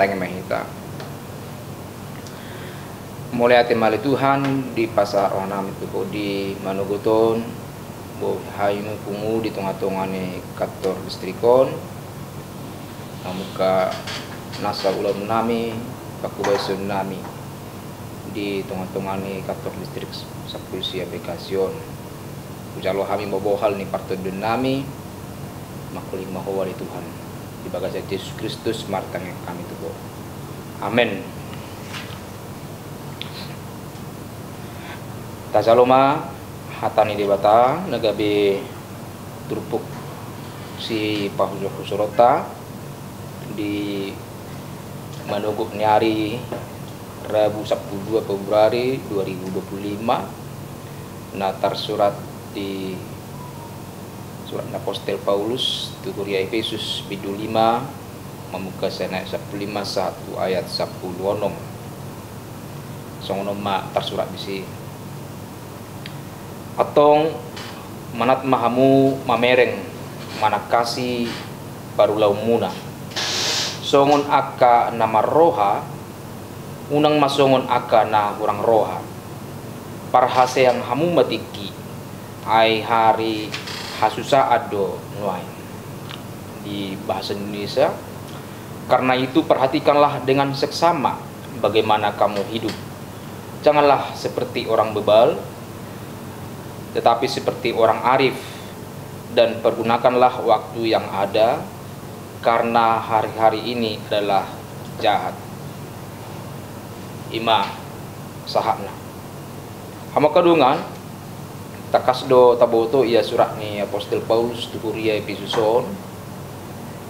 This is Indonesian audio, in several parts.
tangi mahita. Mulai ati mali Tuhan di pasar onam itu di Manuguton, bo hayu pungu di tengah-tengah ni kantor listrikon, namuka nasa ulam nami, pakubaisun nami di tengah-tengah ni kantor listrik sa polisi aplikasyon. Ujalo kami mabohal ni partudun nami, makuling mahawali Tuhan di bagasa Yesus Kristus martang kami tubo. Amen. Tasaloma hatani debata nagabi turpuk si Pahusurota di Manugup Nyari Rabu 12 Februari 2025 natar surat di surat Apostel Paulus tu Kuria Efesus bidul 5 memuka sana 15 1 ayat 10 onom songonom ma tar surat bisi atong manat mahamu mamereng manakasi barulau muna songon aka nama roha unang masongon aka na urang roha parhase yang hamu matiki ai hari hasusa ado nuai di bahasa Indonesia. Karena itu perhatikanlah dengan seksama bagaimana kamu hidup, janganlah seperti orang bebal tetapi seperti orang arif, dan pergunakanlah waktu yang ada karena hari-hari ini adalah jahat. Ima sahakna hama kadungan takasdo taboto ia surat ni Apostel Paulus tu Kuria Efesuson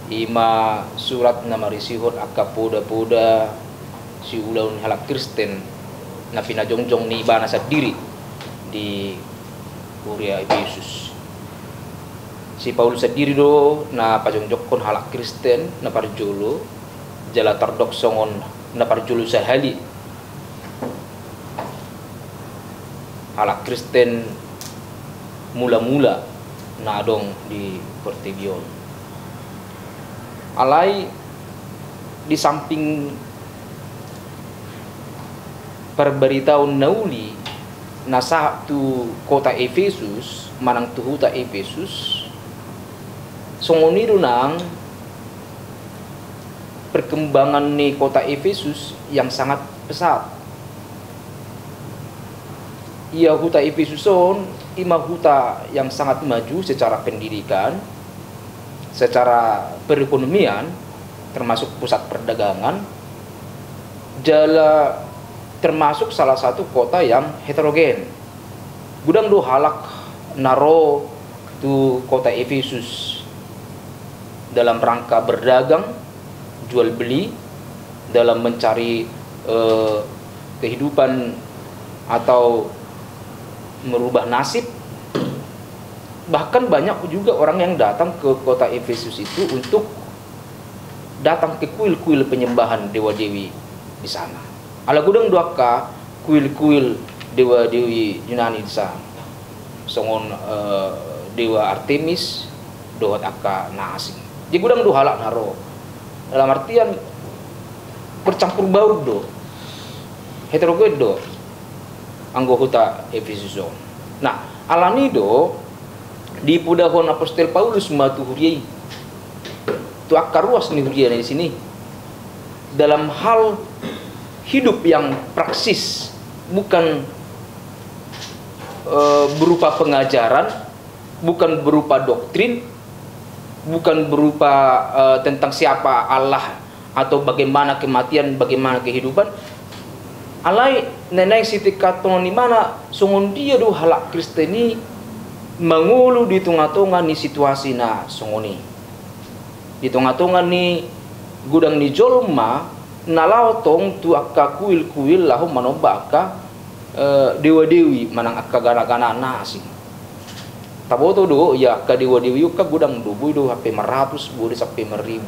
ima surat na marisihot akapoda-poda si ulaun halak Kristen na pinajongjong ni iba na sa diri di Kuria Efesus. Si Paulus sendiri do na pajongjokon halak Kristen na parjolo jala tardoksongon na parjolo sa hali halak Kristen mula-mula na adong di Portebion. Alai di samping perberitahuan nauli nasa tu kota Efesus manang tu huta Efesus songoniru nang perkembangan ni kota Efesus yang sangat pesat. Ia huta Efesuson ima huta yang sangat maju secara pendidikan, secara perekonomian, termasuk pusat perdagangan, jala termasuk salah satu kota yang heterogen. Gudang do halak naro tu kota Efesus dalam rangka berdagang, jual beli, dalam mencari kehidupan atau merubah nasib. Bahkan banyak juga orang yang datang ke kota Efesus itu untuk datang ke kuil-kuil penyembahan dewa-dewi di sana. Ala gudang duaka kuil-kuil dewa-dewi Yunani di sana. Songon dewa Artemis, doat aka na asing. Di gudang do halak naro. Dalam artian bercampur baur do. Heterogen do. Anggo huta Efesus. Nah, alani do di pudahon Apostel Paulus matu huriai. Tu akar ruas ni huriai di sini. Dalam hal hidup yang praksis, bukan berupa pengajaran, bukan berupa doktrin, bukan berupa tentang siapa Allah atau bagaimana kematian, bagaimana kehidupan. Alai nenai siti katon ni mana songon dia do halak Kristeni mangulu di tengah-tengah ni situasi na songoni. Di tengah-tengah ni gudang ni jolma nalau tong tu akka kuil-kuil lahu manoba akka dewa-dewi manang akka gana-gana nasi. Taboto do ya akka dewa-dewi ka gudang do bui do hape 100 boleh sampai 1000.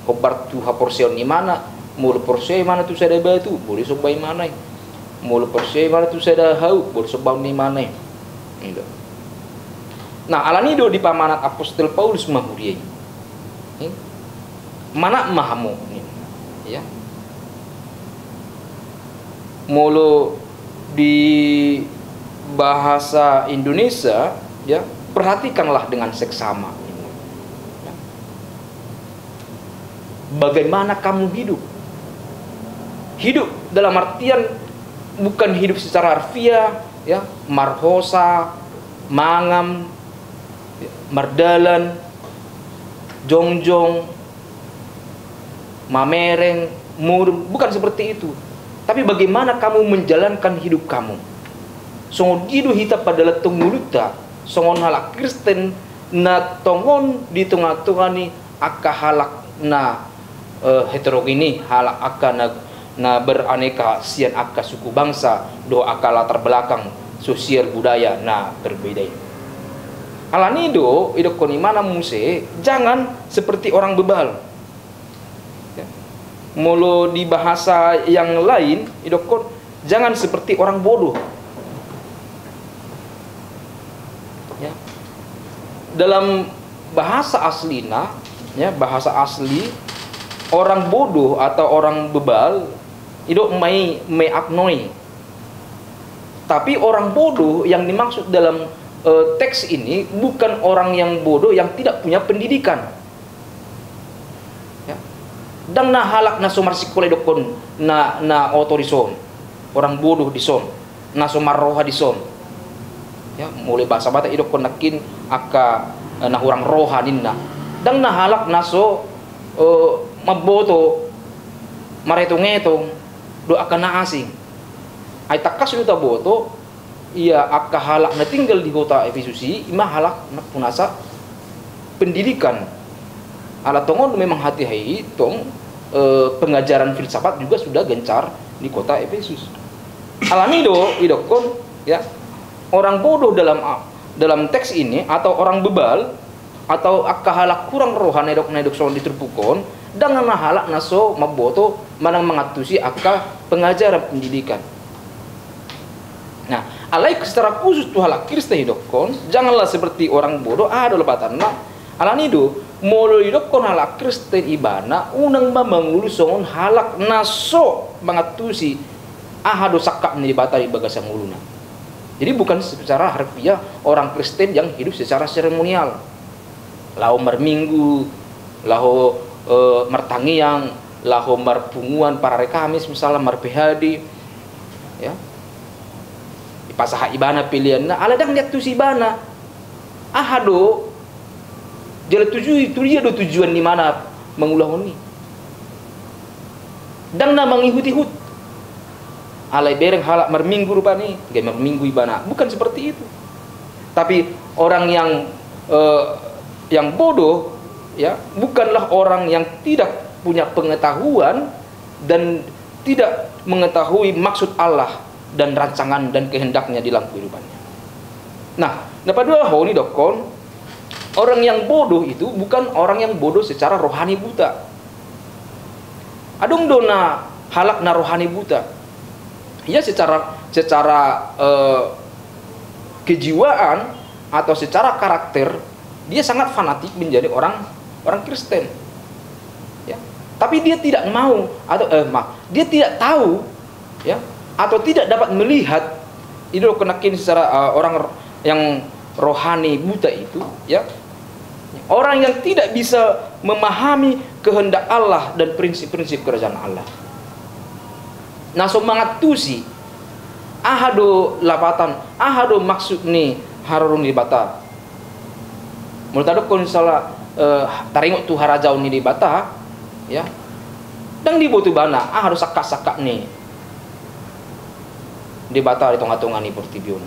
Kobar tu ha porsion ni mana mulu porsion mana tu sada ba tu boleh sobai mana. Mulu porsion mana tu sada hau boleh sobau ni mana. Itu. Nah, alani do di pamanat Apostel Paulus mahuriai. Mana mahamu ya. Mulu di bahasa Indonesia, ya, perhatikanlah dengan seksama. Ya. Bagaimana kamu hidup? Hidup dalam artian bukan hidup secara harfiah, ya, marhosa, mangam, ya, mardalan, jongjong, mamereng, murung, bukan seperti itu. Tapi bagaimana kamu menjalankan hidup kamu? Songon hidup hita pada letung muluta, songon halak Kristen na tongon di tengah-tengah ni akka halak na heterogeni, halak akka na beraneka sian akka suku bangsa, do akka latar belakang sosial budaya na berbeda. Alanido idok koni mana muse jangan seperti orang bebal. Mulu di bahasa yang lain idokon jangan seperti orang bodoh, ya. Dalam bahasa aslina, ya, bahasa asli orang bodoh atau orang bebal idok mai aknoi. Tapi orang bodoh yang dimaksud dalam teks ini bukan orang yang bodoh yang tidak punya pendidikan. Dan na halak na sumar sekolah dokon na otorison, orang bodoh di son, na sumar roha di son, ya, mulai bahasa bata idokon nakin aka na orang roha ninna. Dan na halak na so maboto maretong-etong do aka na asing. Ay takas yuta boto ia aka halak na tinggal di kota Efesusi ima halak na punasa pendidikan. Ala tongon memang hati-hati tong pengajaran filsafat juga sudah gencar di kota Efesus. Alanido idokon, ya, orang bodoh dalam teks ini atau orang bebal atau akahalak kurang rohani nedok soal diterpukon dengan halak naso maboto manang mengatusi akka pengajaran pendidikan. Nah, alai secara khusus tuh halak Kristen idokon janganlah seperti orang bodoh adalah batanna alanido molo idokon halak Kristen ibana unang mamangulu songon halak naso mangatusi ahado sakak ni batai bagasang uluna. Jadi bukan secara harfiah orang Kristen yang hidup secara seremonial. Lahu marminggu, lahu martangiang, lahu marpunguan para rekamis misalnya marpehadi, ya. Pasaha ibana pilihan na aladang lihat tu si ibana ahado jala tuju itu dia do tujuan di mana mengulah ini dan na mengikuti hut alai bereng halak merminggu rupani gay merminggu ibana bukan seperti itu. Tapi orang yang bodoh, ya, bukanlah orang yang tidak punya pengetahuan dan tidak mengetahui maksud Allah dan rancangan dan kehendaknya dalam kehidupannya. Nah, pada ini dokon, orang yang bodoh itu bukan orang yang bodoh secara rohani buta. Adung dona halak na rohani buta. Ya secara kejiwaan atau secara karakter dia sangat fanatik menjadi orang Kristen. Ya. Tapi dia tidak mau atau dia tidak tahu, ya, atau tidak dapat melihat itu kenakin secara orang yang rohani buta itu, ya, orang yang tidak bisa memahami kehendak Allah dan prinsip-prinsip kerajaan Allah. Nah, semangat tusi ahado lapatan ahado maksud ni harun di bata. Menurut ada kalau misalnya taringok tu harajau ni di bata, ya, dan di butuh bana harus sakak-sakak nih di bata di tengah-tengah ni portibion.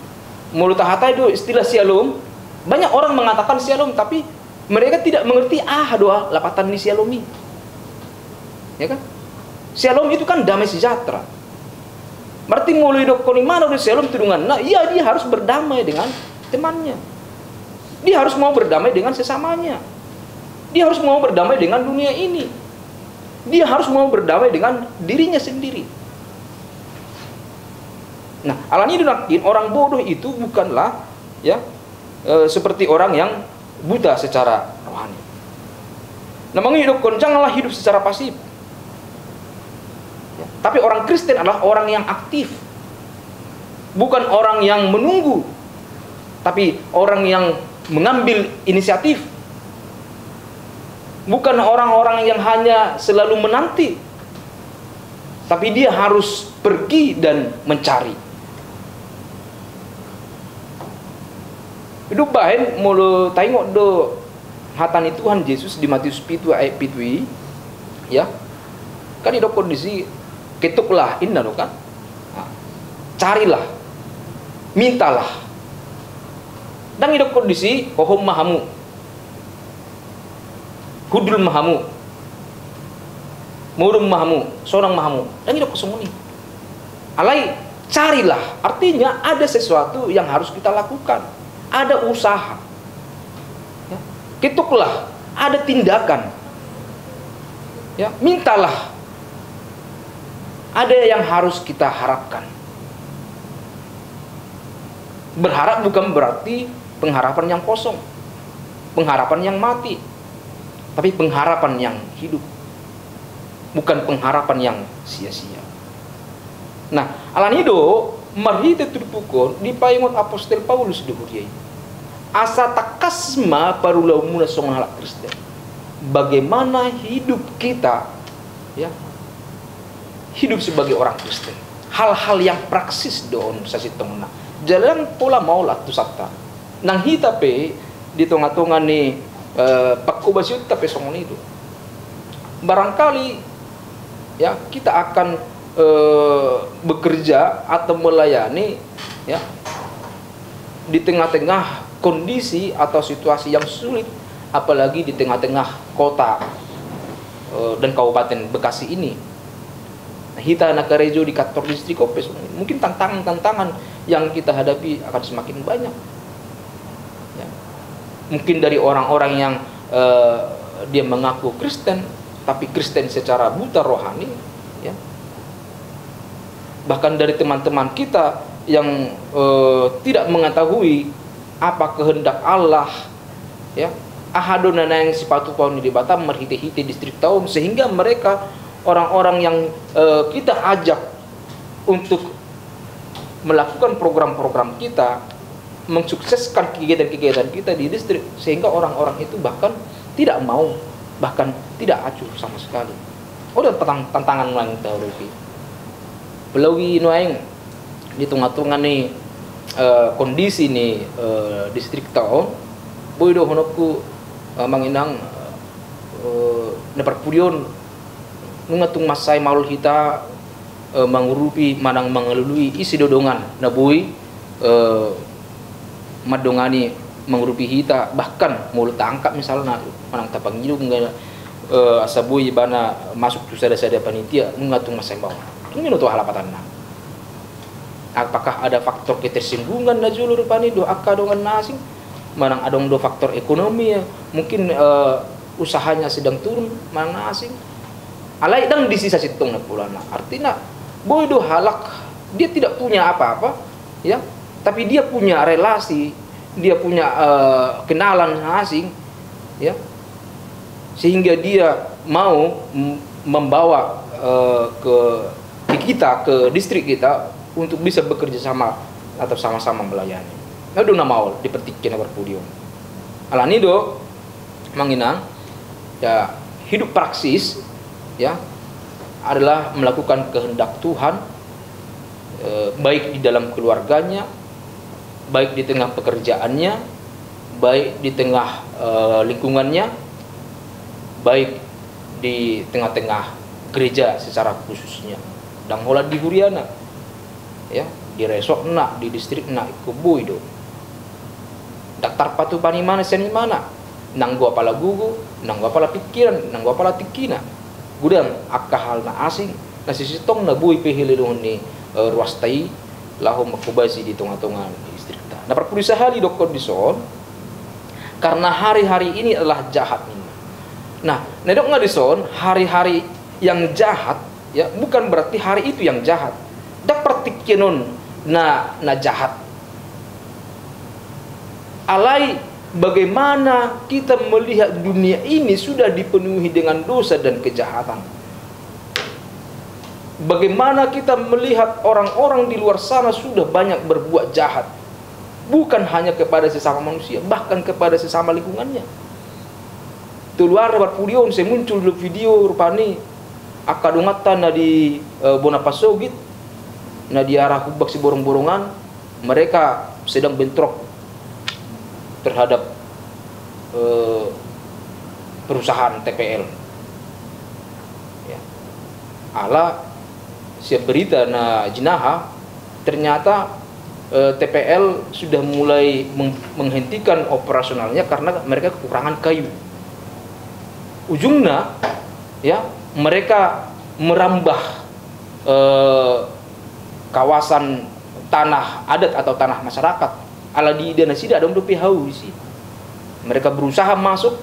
Mulut hata itu istilah sialum. Banyak orang mengatakan sialum, tapi mereka tidak mengerti doa lapatan ni sialumi. Ya kan? Sialum itu kan damai sejahtera. Berarti mulai dok koni mana udah sialum tudungan. Nah, iya dia harus berdamai dengan temannya. Dia harus mau berdamai dengan sesamanya. Dia harus mau berdamai dengan dunia ini. Dia harus mau berdamai dengan dirinya sendiri. Nah, alani dunakin orang bodoh itu bukanlah, ya, seperti orang yang buta secara rohani. Namanya hidup kon janganlah hidup secara pasif. Ya. Tapi orang Kristen adalah orang yang aktif, bukan orang yang menunggu, tapi orang yang mengambil inisiatif, bukan orang-orang yang hanya selalu menanti, tapi dia harus pergi dan mencari. Itu bahan mulu tengok do hatani Tuhan Yesus di Matius 7 ayat 7, ya kan itu kondisi ketuklah inna do kan, carilah, mintalah, dan itu kondisi pohon mahamu, hudul mahamu, murung mahamu, sorang mahamu, dan itu kesemuni. Alai carilah, artinya ada sesuatu yang harus kita lakukan, ada usaha. Ya. Ketuklah, ada tindakan. Ya, mintalah, ada yang harus kita harapkan. Berharap bukan berarti pengharapan yang kosong, pengharapan yang mati, tapi pengharapan yang hidup, bukan pengharapan yang sia-sia. Nah, alanido marhite turpukon di paingon apostol Paulus di huriai. Asa takasma parulau muna songalak Kristen. Bagaimana hidup kita, ya, hidup sebagai orang Kristen. Hal-hal yang praksis don sasitongna. Jalan pola maulah tu sabta. Nang hitape di tengah-tengah ni pakubasiut tapi songon itu. Barangkali ya kita akan bekerja atau melayani ya di tengah-tengah kondisi atau situasi yang sulit, apalagi di tengah-tengah kota dan Kabupaten Bekasi ini. Nah, hita nakarejo di kantor distrik Kopes, mungkin tantangan-tantangan yang kita hadapi akan semakin banyak. Ya. Mungkin dari orang-orang yang dia mengaku Kristen, tapi Kristen secara buta rohani, ya. Bahkan dari teman-teman kita yang tidak mengetahui apa kehendak Allah, ya, ahadona yang sepatu tahun di Batam merhite-hite distrik tahun, sehingga mereka orang-orang yang kita ajak untuk melakukan program-program kita, mensukseskan kegiatan-kegiatan kita di distrik, sehingga orang-orang itu bahkan tidak mau, bahkan tidak acuh sama sekali. Oh, dan tantangan lain teologi. Belawi nuaing di tengah-tengah nih kondisi nih distrik tahun, boy do honokku manginang neperpudion nungatung masai maul kita mangurupi manang mangalului isi dodongan nabui madongani mengurupi hita, bahkan mulut tangkap misalnya manang tapangilu nggak asabui bana masuk tu sada-sada panitia nungatung masai maul ini nutu halapatanna. Apakah ada faktor ketersinggungan na julu rupani do akka dongan nasing manang adong do faktor ekonomi ya, mungkin usahanya sedang turun manang nasing alai dang di sisa sitong na pulana, artinya boy do halak dia tidak punya apa-apa ya, tapi dia punya relasi, dia punya kenalan asing ya, sehingga dia mau membawa ke kita, ke distrik kita untuk bisa bekerja sama atau sama-sama melayani. Nah, do mau dipertikin berpudium. Alani do manginang ya, hidup praksis ya adalah melakukan kehendak Tuhan, baik di dalam keluarganya, baik di tengah pekerjaannya, baik di tengah lingkungannya, baik di tengah-tengah gereja secara khususnya. Dan hola di Huriana ya, di resort nak, di distrik nak ikubui do daftar patu pani mana seni mana nang gua pala gugu, nang gua pala pikiran, nang gua pala tikina gudang akka hal na asing na sisitong na bui pehili doon ni ruastai lahom makubasi di tengah-tengah distrik ta na perpulisahali do kondison karena hari-hari ini adalah jahat ini. Nah nedok ngadison hari-hari yang jahat ya, bukan berarti hari itu yang jahat. Dapat tikinon na jahat. Alai bagaimana kita melihat dunia ini sudah dipenuhi dengan dosa dan kejahatan. Bagaimana kita melihat orang-orang di luar sana sudah banyak berbuat jahat, bukan hanya kepada sesama manusia, bahkan kepada sesama lingkungannya. Keluar berpulion, saya muncul di video rupani akadungatan na di Bonapasogit, na di arah Hubak si borong-borongan, mereka sedang bentrok terhadap perusahaan TPL. Ya. Ala siap berita na jinaha, ternyata TPL sudah mulai menghentikan operasionalnya karena mereka kekurangan kayu. Ujungnya, ya, mereka merambah kawasan tanah adat atau tanah masyarakat. Ala di dana sida ada untuk pihau sih. Mereka berusaha masuk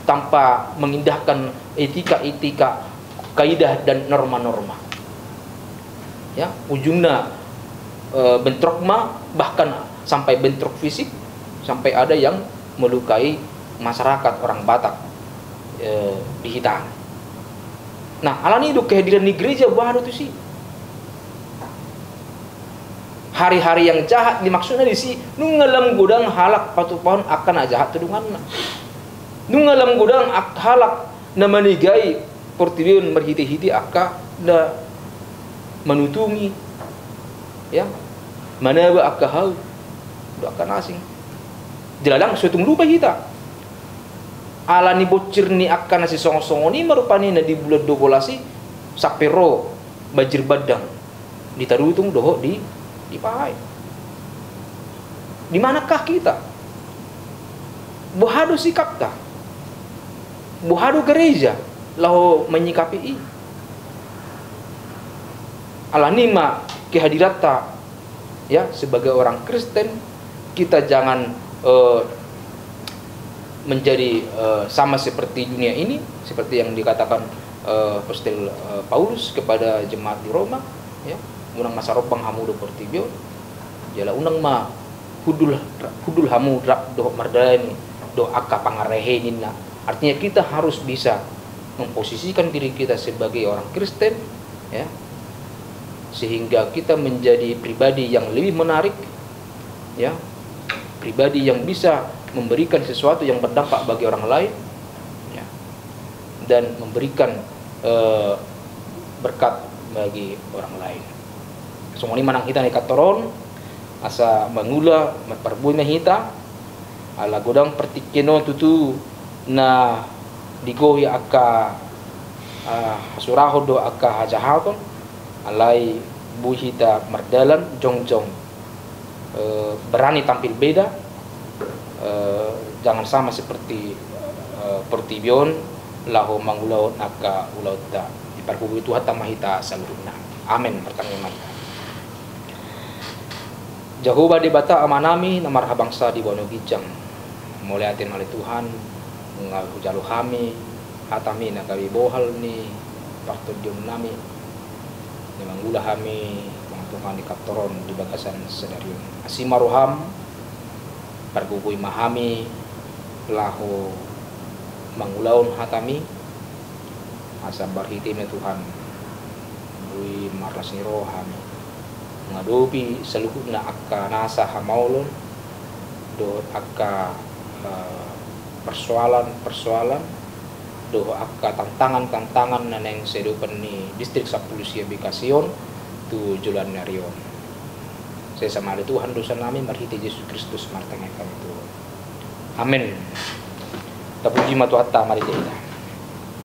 tanpa mengindahkan etika-etika, kaidah dan norma-norma. Ya, ujungnya bentrok bahkan sampai bentrok fisik, sampai ada yang melukai masyarakat orang Batak di Hitaan. Nah, alani itu kehadiran di gereja baru tuh sih. Hari-hari yang jahat dimaksudnya di si nungalam godang halak patupaun akan jahat tudunganna. Nungalam godang halak na manigai portibion merhiti-hiti akka na menutungi, ya, mana ba akka hau do akan asing jelalang sutung lupa hita ala ni bocir ni akan nasi song-song ni marupani na di bulan 12 sapero bajir badang ditarutung doho di pahai. Di manakah kita? Bohado sikap ta? Bohado gereja lahu menyikapi ini. Alanima kehadirata, ya, sebagai orang Kristen kita jangan menjadi sama seperti dunia ini, seperti yang dikatakan Apostel Paulus kepada jemaat di Roma, ya, unang masaropang hamu do portibio jala unang ma hudul hamu drap do mardani do akka pangareheninna. Artinya kita harus bisa memposisikan diri kita sebagai orang Kristen, ya, sehingga kita menjadi pribadi yang lebih menarik, ya, pribadi yang bisa memberikan sesuatu yang berdampak bagi orang lain, ya, dan memberikan berkat bagi orang lain. Semua ini manang kita ni katoron asa mangula perbuy mahita ala godang pertikeno tutu na digohi akka suraho do akka hajahaton alai buhita mardalan jongjong berani tampil beda, jangan sama seperti Portibion lahu mangulaw naka ulauta iparkubu itu hatta mahita saluruna. Amin. Pertanyaan Jahuba di bata amanami namar habangsa di bono gijang mulai atin oleh Tuhan ngaku jalu kami hatami nakawi bohal ni partudium nami ni manggula kami Tuhan di kaptoron di bagasan sedarium asimaruham pargugui mahami lahu mangulaun hatami asa barhitim na Tuhan bui marlas ni rohami ngadopi seluruh na akka nasa hamaulon do akka persoalan do akka tantangan na neng sedupan ni distrik Sapulusia Bikasion tu julan narion. Saya sama ada Tuhan dosa namin marhiti Yesus Kristus martengah kami Tuhan. Amin. Tapuji matu hatta mari kita.